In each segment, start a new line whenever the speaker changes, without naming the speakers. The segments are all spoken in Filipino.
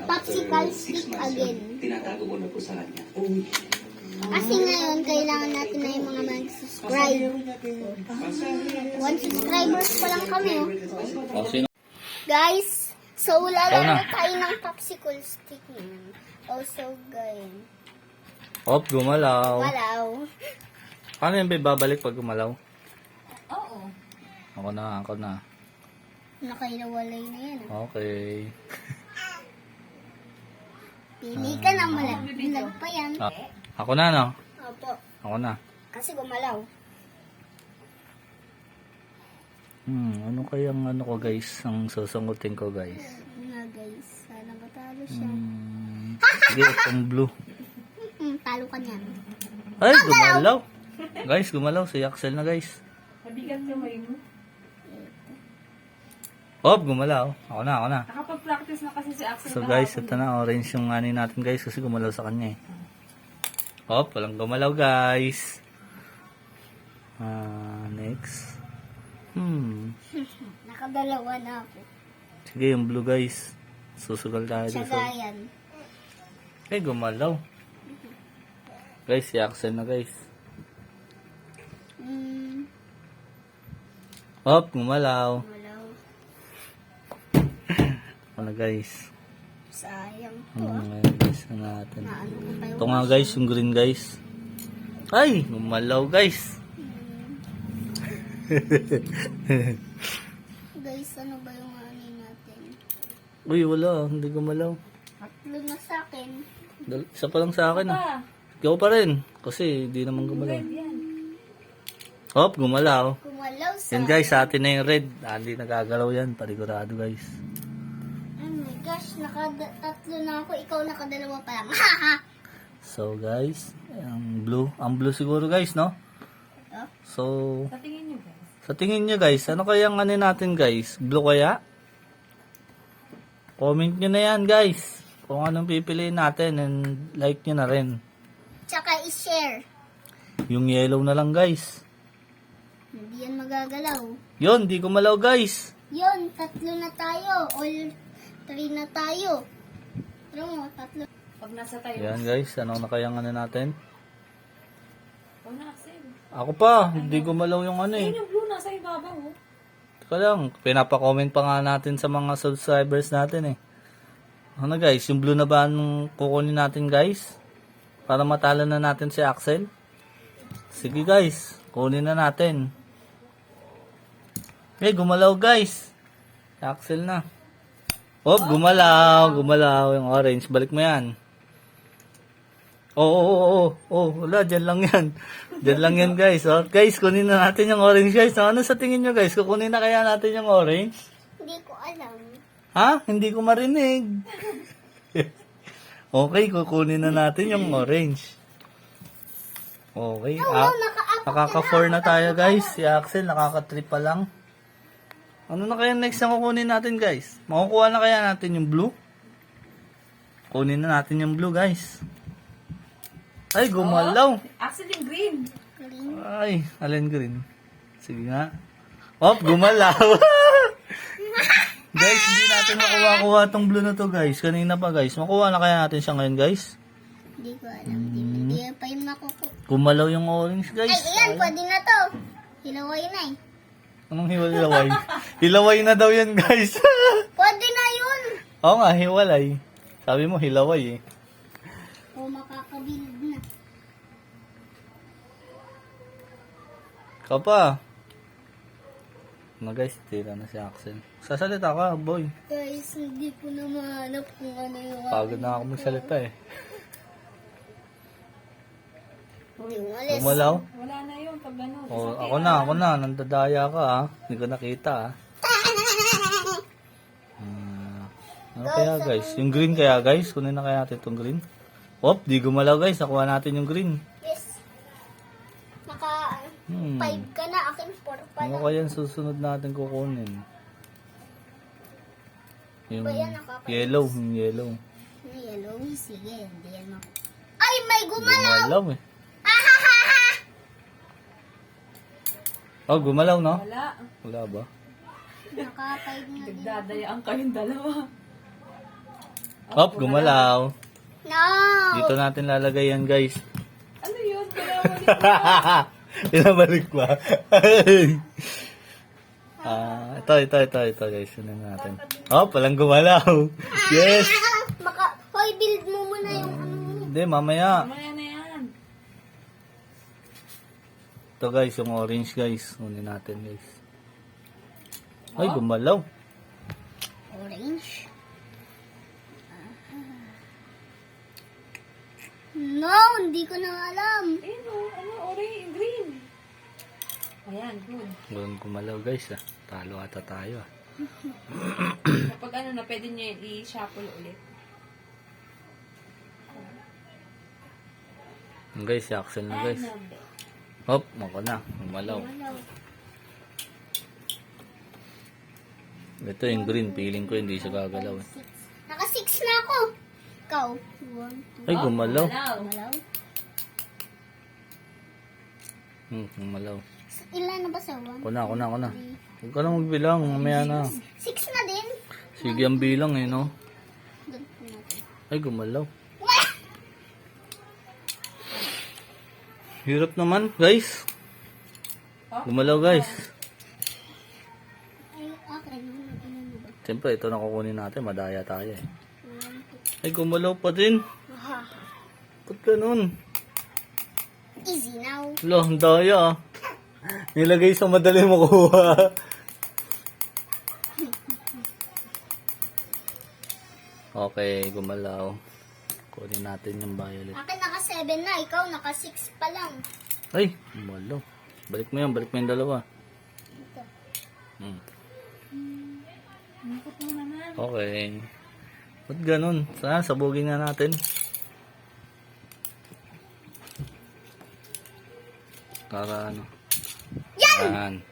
popsicle stick again.
Tinatago ko na po sa kanya.
Kasi ngayon, kailangan natin na yung mga mag-subscribe. 1 subscribers pa lang kami.
Oh, sino?
Guys, so lalaro tayo ng popsicle stick ngayon. Also, guys.
Op, gumalaw.
Walaw.
Paano yan, babe? Babalik pag gumalaw?
Oo.
Ako na.
Nakailawalay na yan.
Okay.
Pili ka na malaglag pa yan.
Ah, ako na, no?
Opo.
Ako na.
Kasi gumalaw.
Ano kayang ano ko, guys? Ang susungutin ko, guys.
Nga guys, sana matalo siya.
Sige, itong blue.
Talo ka niyan.
Ay, gumalaw. Guys, gumalaw. Si Axel na, guys.
Mabigat kamay mo.
Op, gumalaw. Ako na.
Nakapag-practice na kasi si Axel.
So, guys, ito na. Orange yung ani natin, guys. Kasi gumalaw sa kanya, eh. Op, walang gumalaw, guys. Next.
Nakadalawa na ako.
Sige, yung blue, guys. Susugal tayo.
Tsagayan.
Eh, gumalaw. Guys, si Axel na, guys. Op, gumalaw.
Walaw.
Ano, guys?
Sayang po.
Ngayon, guys, na natin.
Naano ko tayo.
Ito nga, guys, yung green, guys. Ay, gumalaw, guys.
Guys, ano ba yung ano natin?
Uy, wala. Hindi gumalaw.
Tatlo na sa akin.
Isa pa lang sa akin, ah. Ikaw pa rin. Kasi, hindi naman gumalaw. Hop, gumalaw.
Kumalaw sa...
Yan, guys, sa atin na yung red. Hindi nagagalaw yan. Parigurado, guys.
Oh my gosh, nakatatlo na ako. Ikaw nakadalawa pa lang.
So, guys, ang blue. Ang blue siguro, guys, no?
Ito?
So,
Sa tingin nyo, guys.
sa tingin nyo, guys, ano kayang ano natin, guys? Blue kaya? Comment nyo na yan, guys. Kung anong pipiliin natin and like nyo na rin.
Tsaka i-share.
Yung yellow na lang, guys.
Hindi yan magagalaw.
Yun, di gumalaw, guys.
Yun, tatlo na tayo. All 3 na tayo. Pero mo, tatlo.
Pag nasa tayo.
Yan, guys. Ano na kayang ano natin?
Huwag na, Axel.
Ako pa, hindi gumalaw yung ano, eh.
Ayun yung blue nasa ibabaw, oh.
Teka lang, pinapa-comment pa nga natin sa mga subscribers natin, eh. Ano, guys? Yung blue na ba ang kukunin natin, guys? Para matalo na natin si Axel? Sige, guys. Kunin na natin. Eh, gumalaw, guys. Si Axel na. Oh, gumalaw. Gumalaw yung orange. Balik mo yan. Oh, wala. Dyan lang yan. Dyan lang yan, guys. Oh, guys, kunin na natin yung orange, guys. Ano sa tingin nyo, guys? Kukunin na kaya natin yung orange?
Hindi ko alam.
Ha? Hindi ko marinig. Okay, kukunin na natin yung orange. Okay. Nakaka-4 na tayo, guys. Si Axel, nakaka-3 pa lang. Ano na kaya next na kukunin natin, guys? Makukuha na kaya natin yung blue? Kunin na natin yung blue, guys. Ay, gumalaw.
Axel yung green.
Ay, alin green. Sige nga. Op, gumalaw. Guys, hindi natin makuha-kuha tong blue na to, guys. Kanina pa, guys. Makuha na kaya natin siya ngayon, guys?
Hindi ko alam. Hindi pa yung makukuha.
Gumalaw yung orange, guys.
Ay, ayan, pwede na to. Hilaway na eh.
Anong hilaway? Hilaway na daw yan, guys.
Pwede na yun.
Oo nga, hiwalay. Sabi mo, hilaway eh.
O makakabilid na.
Ikaw pa. Ano, guys, tira na si Axel. Sasalita ka, boy.
Guys, hindi ko na mahanap kung ano yung...
Pagod na ako magsalita eh.
Hindi umalis.
Gumalaw?
Wala na yun. Pag ano.
Oh, ako na. Nandadaya ka ah. Hindi ko nakita ah. Ano kaya, guys? Yung green kaya, guys? Kunin na kaya natin itong green. Op, di gumalaw, guys. Nakuha natin yung green.
Yes. Naka 5 ka na. Akin 4 pa
Ano
lang.
kaya yung susunod natin kukunin? Yung
Ba yan, nakaka-
yellow. Yung yellow.
Yung yellow. Sige, hindi yan mako. Ay, may gumalaw!
Gumalaw eh. Oh, gumalaw, no?
Wala.
Wala ba?
Naka 5 na din.
Nagdadayaan kayong dalawa.
Hop, gumalaw.
No!
Dito natin lalagay yan, guys.
Ano yun? Kaya
Pinabalik ba? Ito, guys. Yun na natin. Hop, walang gumalaw. Yes!
Hoy, build mo muna yung ano mo.
Hindi, mamaya.
Mamaya na yan.
Ito, guys, yung orange, guys. Kunin natin, guys. Ay, gumalaw.
Orange. No, hindi ko na alam.
Ayun o, ano, orange, green. Ayan, good.
Walang gumalaw, guys. Talo ata tayo.
Kapag ano na, pwede nyo yun i-shuffle ulit.
Guys, si Axel na, guys.
Ano?
Hop, ako na. Gumalaw. Ito yung green. Feeling ko hindi siya gagalaw.
Naka 6 na ako. Ikaw. 1, 2.
Ay, gumalaw.
Malaw.
Gumalaw.
Ilan na ba sa 1?
Ako na. Huwag ka na magbilang. Mamaya na.
6 na din.
Sige ang bilang eh, no?
Doon po natin.
Ay, gumalaw. Hirap naman, guys. Gumalaw, guys.
Ay, okay. Ilan mo ba?
Siyempre, ito na kukunin natin. Madaya tayo eh. Ay, gumalaw pa din. Ba't ganun?
Easy now.
Wala, ang daya ah. Nilagay sa madali makuha. Okay, gumalaw. Kunin natin yung violet.
Akin naka 7 na. Ikaw naka 6 pa lang.
Ay, gumalaw. Balik mo yung dalawa.
Ito.
Nakot mo naman.
Okay. Ba't ganun? Sana, sabugin nga natin. Para ano? Yan!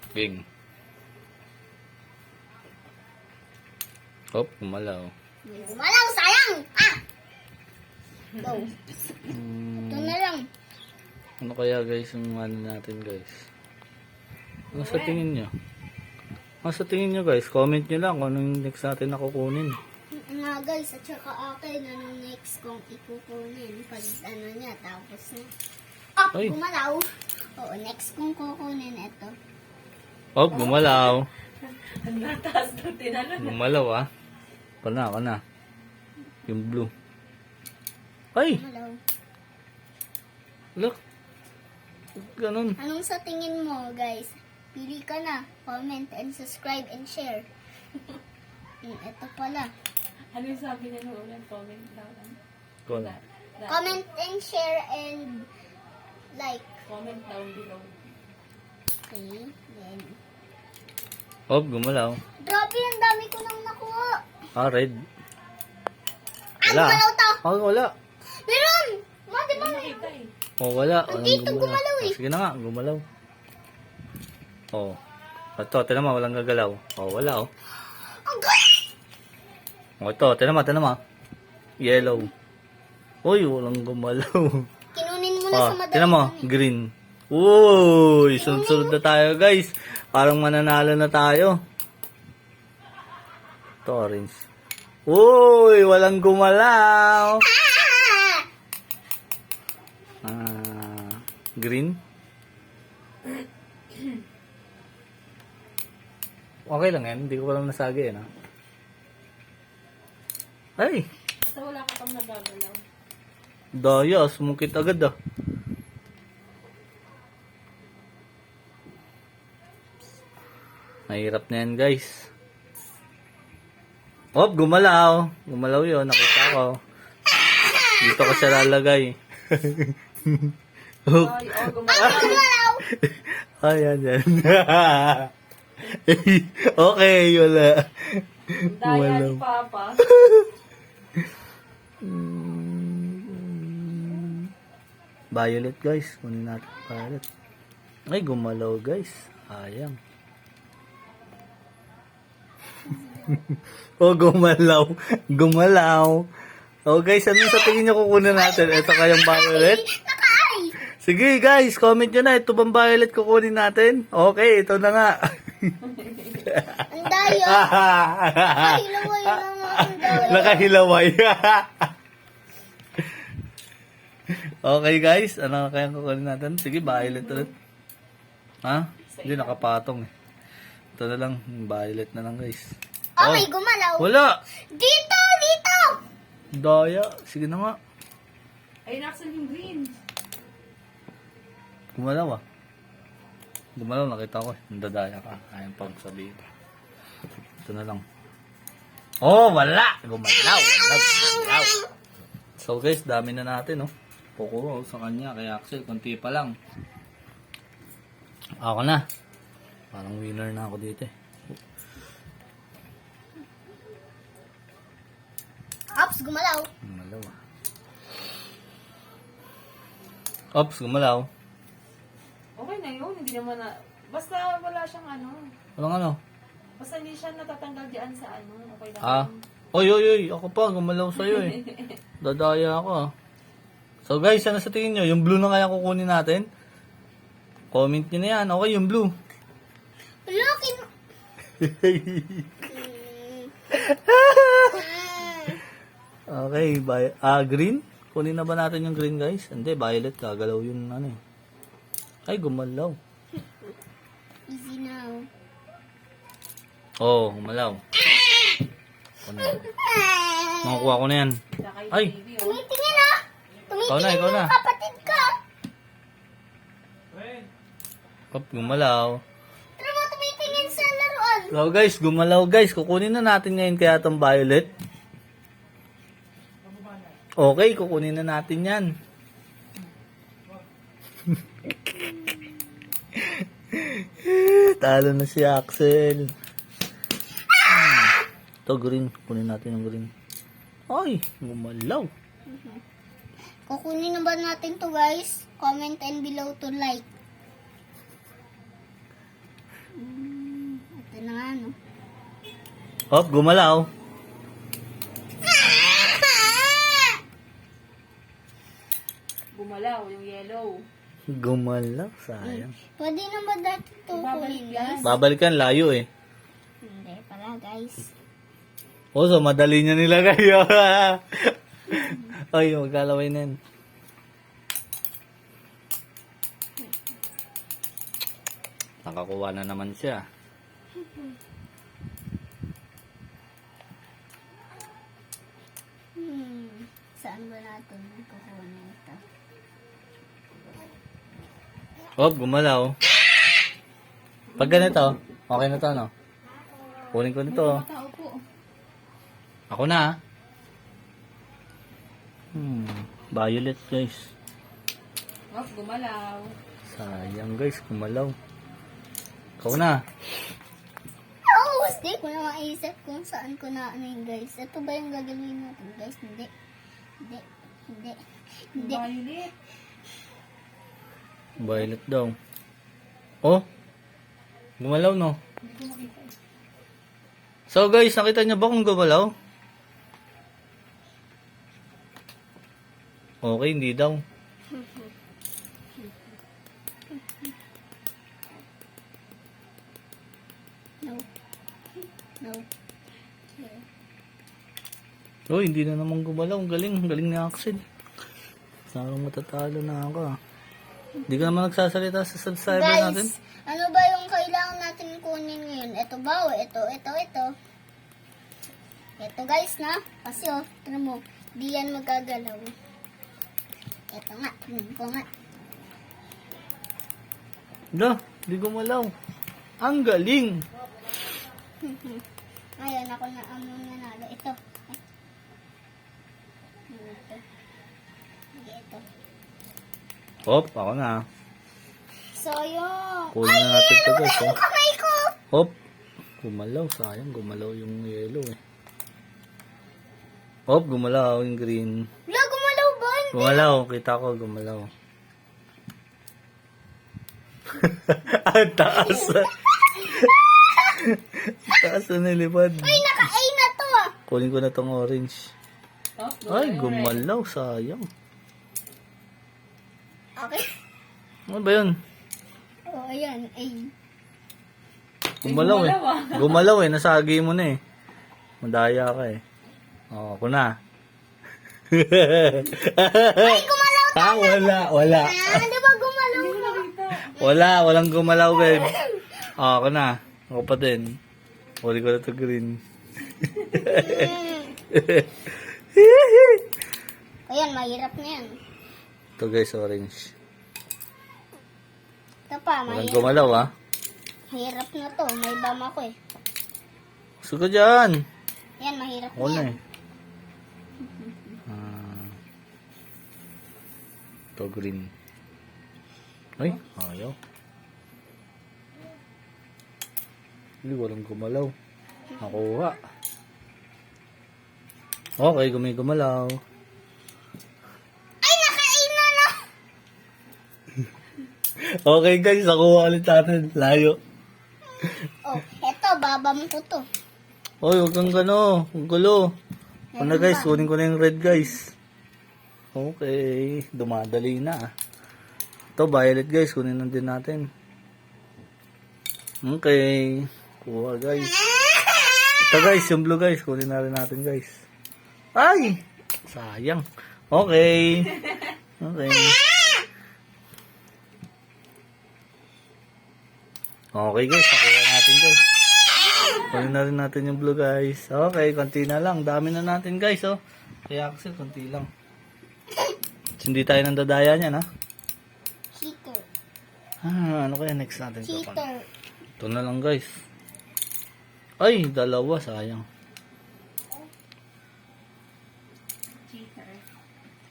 Bing. Hop, gumalaw.
Gumalang, sayang! Go. Ito na lang.
Ano kaya guys yung ano natin guys? Ano sa tingin nyo? Ano sa tingin nyo guys? Comment nyo lang kung anong next natin na kukunin.
Nga guys, at saka akin, anong next kong ikukunin? Pag ano niya, tapos na.
Ay.
Gumalaw. Oo, next kong kukunin, ito.
Hop, gumalaw.
Ang nataas na tinanong.
Gumalaw ah. Ako na. Yung blue. Ay!
Gumalaw.
Look. Ganun.
Anong sa tingin mo, guys? Pili ka na. Comment and subscribe and share. Ito pala.
Ano yung sabi niya noon? Comment down.
Cool.
Comment and share and like.
Comment down below.
Okay. Then,
Hop, gumalaw.
grabe, ang dami ko nang nakuha.
Ah, red.
Ay,
Wala.
gumalaw to.
Ah, wala.
Meron! Ma, di ba?
Nakita eh.
Oh, wala. Walang
Dito gumalaw eh.
Oh, sige na nga, gumalaw. Oh. Ito, tinan mo, walang gagalaw. Oh, wala oh.
Ang galing!
Oh, ito, tinan mo. Yellow. Uy, walang gumalaw.
Kinunin mo na
Oh,
sa madali.
tinan mo, green. Uy, sunod-sunod na tayo guys. Parang mananalo na tayo. Ito, orange. Uy, walang gumalaw. Green. Okay lang yan, hindi ko pa lang nasagi yan. Ay,
Basta wala ka pang nagagalaw.
daya, sumungkit agad ah. Mahirap na yan guys. Hop, gumalaw. Gumalaw yun, nakita ko. Dito ko siya lalagay. Hop.
Ay, gumalaw.
Gumalaw!
Ayan, yan. Okay, wala.
Daya ni Papa.
Violet guys, kunin natin violet. Ay, gumalaw guys. Ayang. Oh, gumalaw. Gumalaw. Oh guys, ano sa tingin nyo kukunin natin? Ito kayang violet?
Naka-ay!
Sige guys, comment nyo na. Ito bang violet kukunin natin? Okay, ito na nga.
Ang daya. Ay, laway na nga.
Nakahilaway. Okay guys, ano kaya kukunin natin? Sige, violet ulit. Ha? Hindi, nakapatong eh. Ito na lang, violet na lang guys.
Oh, may gumalaw.
Wala!
Dito! Dito!
Daya. Sige na nga.
Ay, naksan yung green.
Gumalaw ah. Gumalaw, nakita ko eh. Nadadaya ka. Ayun pang sabihin. Ito na lang. Oh, wala! Gumalaw! Gumalaw! So guys, dami na natin oh. Kukuha sa kanya. Kaya Axel, konti pa lang. Ako na. Parang winner na ako dito eh.
Ops, gumalaw.
Gumalaw ah. Ops, gumalaw.
Okay na yun. Hindi naman na... Basta wala siyang ano.
Walang ano?
Basta hindi siya natatanggal diyan sa ano. Okay lang.
Ah. Oy, oy, oy. Ako pa, gumalaw sa'yo eh. Dadaya ako ah. So guys, ano sa tingin nyo? Yung blue na kaya kukunin natin? Comment nyo na yan. Okay, yung blue.
Look in...
Okay, green? Kunin na ba natin yung green guys? Hindi, violet. Gagalaw yung ano eh. Ay, gumalaw.
Easy now.
Oh, gumalaw. Makukuha ko na yan.
Saka yung
Ay!
baby, oh.
Tumitingin ah!
Ikaw na,
Tumitingin
ikaw na.
yung kapatid ka!
Op, gumalaw.
Tara mo, tumitingin sa laruan.
So guys, gumalaw guys. Kukunin na natin ngayon kaya itong violet. Okay, kukunin na natin yan. Talo na si Axel. Ito green. Kunin natin yung green. Ay, gumalaw.
Kukunin na ba natin to guys? Comment and below to like. Ito na nga no.
Hop, gumalaw.
Gumalaw, yung yellow.
Gumalaw, sayang.
Pwede na ba dati ito kunin guys?
Babalikan, layo eh.
Hindi pala guys.
O, so madali niya nila kayo. Ay, magkalaway na yan. Nakakuha na naman siya.
Saan ba natin kukuha na ito?
Hop, gumalaw. Pag ganito, okay na to, no? Kunin ko nito.
Tao po.
Ako na. Violet, guys.
Oh, gumalaw.
Sayang, guys. Gumalaw. Ikaw na.
Oh, hindi ko na maisip kung saan ko na ano yun guys. Ito ba yung gagawin natin guys? Hindi. Hindi. Hindi. Hindi.
Violet.
Violet daw. Oh. Gumalaw, no? So, guys, nakita niyo ba kung gumalaw? Okay, hindi daw.
No. No.
Oh, hindi na naman gumalaw. Ang galing. Ang galing ni Axel. Sarang matatalo na ako, ah. Hindi ka naman nagsasalita sa subscriber natin.
Guys, ano ba yung kailangan natin kunin ngayon? Ito ba o ito? Ito guys na. Kasi oh, tignan mo, di yan magagalaw. Ito nga, tignan ko nga.
Da, di gumalaw. Ang galing.
Ngayon, ako na ang nanalo. Ito. Ito. Ito.
Hop, ako na.
So, yung...
Kunin na natin ito, guys.
Yung kamay ko!
Hop. Gumalaw, sayang. Gumalaw yung yellow, eh. Hop, gumalaw yung green.
Wala, gumalaw ba? Hindi.
Gumalaw, kita ko, gumalaw. Ang taas. Taas na nilipad.
Ay, naka-A na to ah.
Kunin ko na tong orange.
Oh,
Ay, gumalaw, sayang.
Okay.
Ano ba yun?
Oh, ayan, A.
Gumalaw eh.
gumalaw, ah.
Gumalaw eh, nasagi mo na eh. Madaya ka eh. Oh, ako na.
Ay, gumalaw!
Wala.
Di ba gumalaw na?
Walang gumalaw, babe. Oh, ako na. Ako pa din. Huli ko na ito green.
Ayan, mahirap na yan.
Ito guys, orange.
Ito pa,
Walang
mahirap.
gumalaw, ha?
Mahirap na to. May bam ako eh.
Gusto ko dyan.
Yan, mahirap na
Wala
yan.
eh. Ito green. Ay, ayaw. Hindi, walang gumalaw. Nakuha. Okay, gumalaw.
Ay, nakainan na!
Okay guys, nakuha ulit natin. Layo.
Oh, eto, babam ko to.
Oy, huwag kang gano. Huwag gulo. Ano guys, kunin ko na yung red guys. Okay, dumadali na. Ito, violet guys, kunin na din natin. Okay, kuha guys. Ito guys, yung blue guys, kunin na rin natin guys. Ay! Sayang. Okay. Okay. Okay guys, nakuha natin guys. Kunin na rin natin yung blue guys. Okay, konti na lang. Dami na natin guys, oh. Kaya kasi konti lang. Hindi tayo nang dadaya niyan, ha?
Cheater.
Ano kaya next natin?
Cheater.
Ito na lang guys. Ay, dalawa, sayang.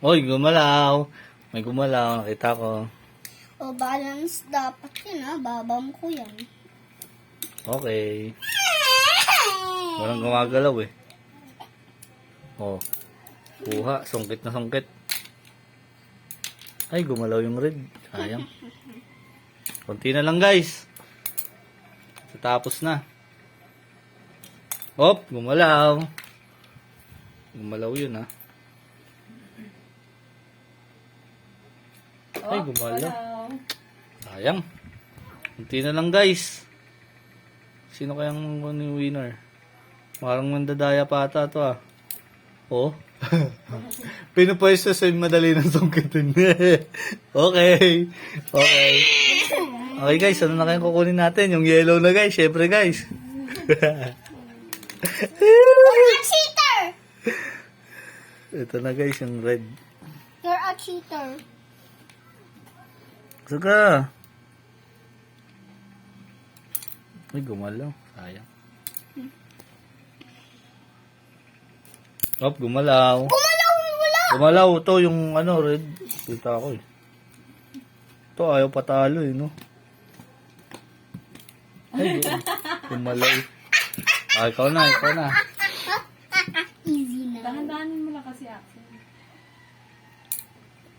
Oy, gumalaw. May gumalaw, nakita ko.
O, balance dapat yun ha. Babam ko yan.
Okay. Walang gumagalaw eh. Oh. Kuha, sungkit na sungkit. Ay, gumalaw yung red. Sayang. Konti na lang guys. Tapos na. Hop, gumalaw. Gumalaw yun ha. Ay, gumalaw. Sayang. Konti na lang guys. Sino kayang winner? Parang mandadaya pa ata to ah. Oh. Pinupwesto sa madali ng sungkitin. Okay. Okay. Okay guys, ano na kayang kukunin natin? Yung yellow na guys, syempre guys.
You're a cheater!
Ito na guys, yung red.
You're a cheater.
Gusto ka? Ay, gumalaw. Sayang. Hop, gumalaw.
Gumalaw! Wala!
Gumalaw. Ito yung ano, red. Kita ko eh. Ito, ayaw patalo eh, no? Ay, gumalaw eh. Ah, ikaw na, ikaw na.
Easy na.
Dahan-dahanin mo lang kasi ako.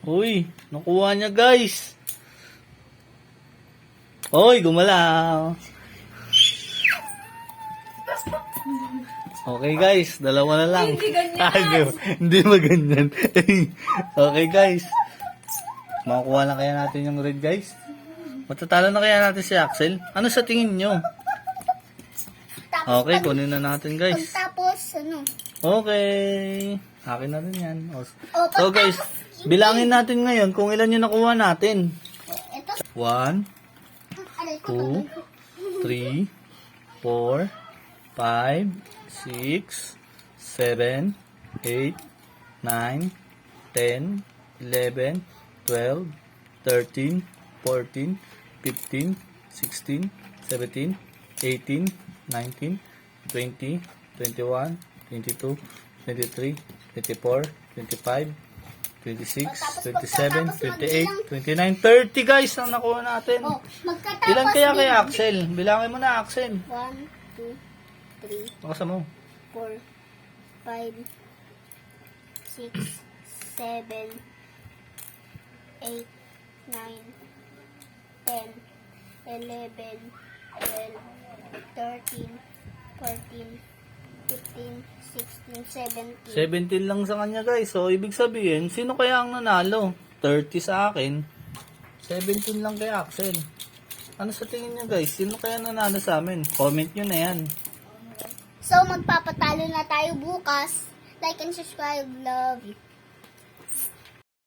Uy, nakuha niya guys. Uy, gumalaw. Okay guys, dalawa na lang.
Hindi ganyan.
Hindi maganyan. Okay guys. Makukuha na kaya natin yung red guys? Matatalo na kaya natin si Axel? Ano sa tingin nyo? Okay, kunin na natin guys.
Tapos, ano?
Okay. Akin na rin yan.
O,
So guys, bilangin natin ngayon kung ilan yung nakuha natin.
ito.
1,
Aray ko.
2, 3, 4, 5, 6, 7, 8, 9, 10, 11, 12, 13, 14, 15, 16, 17, 18, 19, 20, 21, 22, 23, 24, 25, 26, 27, 28, 29, 30 guys ang nakuha natin.
Oh, magkatapos
Ilan kaya
din.
kay Axel? Bilangin mo na Axel.
1, 2, 3,
Baka mo.
4, 5, 6, 7, 8, 9, 10, 11, 12, 13, 14, 15, 16, 17.
17 lang sa kanya guys. So, ibig sabihin, sino kaya ang nanalo? 30 sa akin. 17 lang kay Axel. Ano sa tingin niyo guys? Sino kaya nanalo sa amin? Comment nyo na yan.
So, magpapatalo na tayo bukas Like and subscribe. Love you.